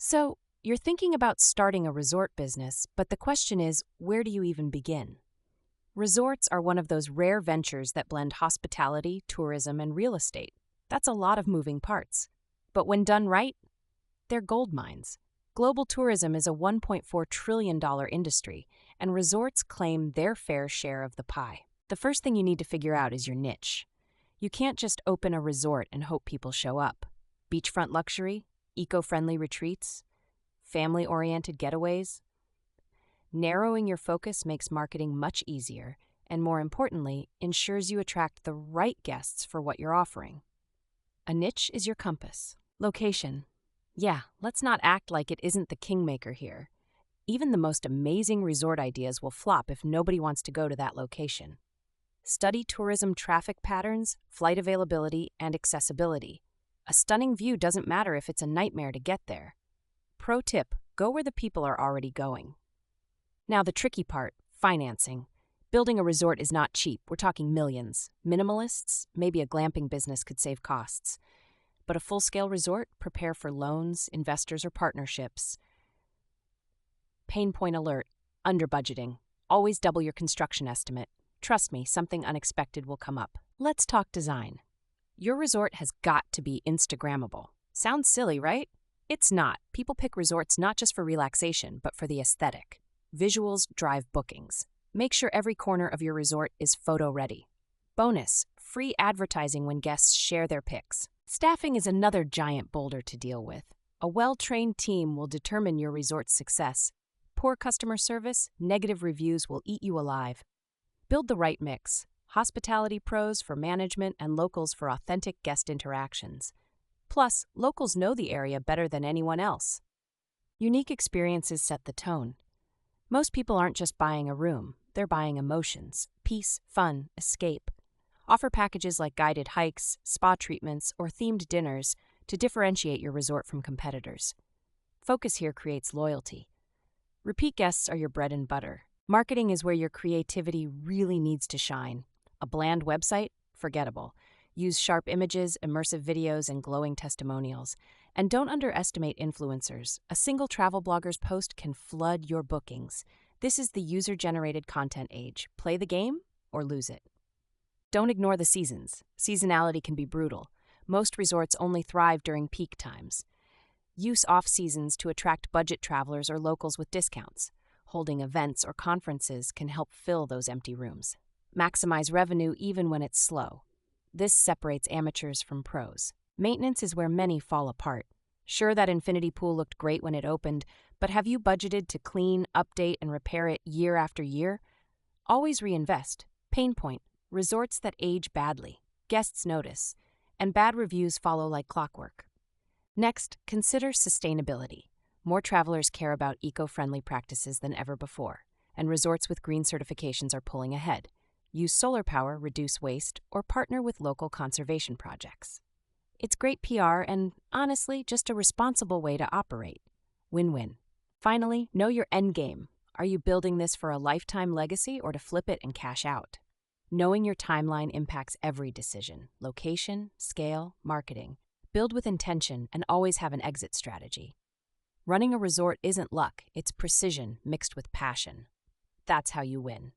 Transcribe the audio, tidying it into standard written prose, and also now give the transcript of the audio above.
So, you're thinking about starting a resort business, but the question is, where do you even begin? Resorts are one of those rare ventures that blend hospitality, tourism, and real estate. That's a lot of moving parts. But when done right, they're gold mines. Global tourism is a $1.4 trillion industry, and resorts claim their fair share of the pie. The first thing you need to figure out is your niche. You can't just open a resort and hope people show up. Beachfront luxury, eco-friendly retreats, family-oriented getaways. Narrowing your focus makes marketing much easier and, more importantly, ensures you attract the right guests for what you're offering. A niche is your compass. Location. Yeah, let's not act like it isn't the kingmaker here. Even the most amazing resort ideas will flop if nobody wants to go to that location. Study tourism traffic patterns, flight availability, and accessibility. A stunning view doesn't matter if it's a nightmare to get there. Pro tip, go where the people are already going. Now the tricky part, financing. Building a resort is not cheap. We're talking millions. Minimalists, maybe a glamping business could save costs. But a full-scale resort, prepare for loans, investors, or partnerships. Pain point alert, under budgeting. Always double your construction estimate. Trust me, something unexpected will come up. Let's talk design. Your resort has got to be Instagrammable. Sounds silly, right? It's not. People pick resorts not just for relaxation, but for the aesthetic. Visuals drive bookings. Make sure every corner of your resort is photo-ready. Bonus, free advertising when guests share their pics. Staffing is another giant boulder to deal with. A well-trained team will determine your resort's success. Poor customer service, negative reviews will eat you alive. Build the right mix. Hospitality pros for management and locals for authentic guest interactions. Plus, locals know the area better than anyone else. Unique experiences set the tone. Most people aren't just buying a room, they're buying emotions, peace, fun, escape. Offer packages like guided hikes, spa treatments, or themed dinners to differentiate your resort from competitors. Focus here creates loyalty. Repeat guests are your bread and butter. Marketing is where your creativity really needs to shine. A bland website? Forgettable. Use sharp images, immersive videos, and glowing testimonials. And don't underestimate influencers. A single travel blogger's post can flood your bookings. This is the user-generated content age. Play the game or lose it. Don't ignore the seasons. Seasonality can be brutal. Most resorts only thrive during peak times. Use off-seasons to attract budget travelers or locals with discounts. Holding events or conferences can help fill those empty rooms. Maximize revenue even when it's slow. This separates amateurs from pros. Maintenance is where many fall apart. Sure, that infinity pool looked great when it opened, but have you budgeted to clean, update, and repair it year after year? Always reinvest. Pain point. Resorts that age badly. Guests notice. And bad reviews follow like clockwork. Next, consider sustainability. More travelers care about eco-friendly practices than ever before, and resorts with green certifications are pulling ahead. Use solar power, reduce waste, or partner with local conservation projects. It's great PR and, honestly, just a responsible way to operate. Win-win. Finally, know your end game. Are you building this for a lifetime legacy or to flip it and cash out? Knowing your timeline impacts every decision: location, scale, marketing. Build with intention and always have an exit strategy. Running a resort isn't luck, it's precision mixed with passion. That's how you win.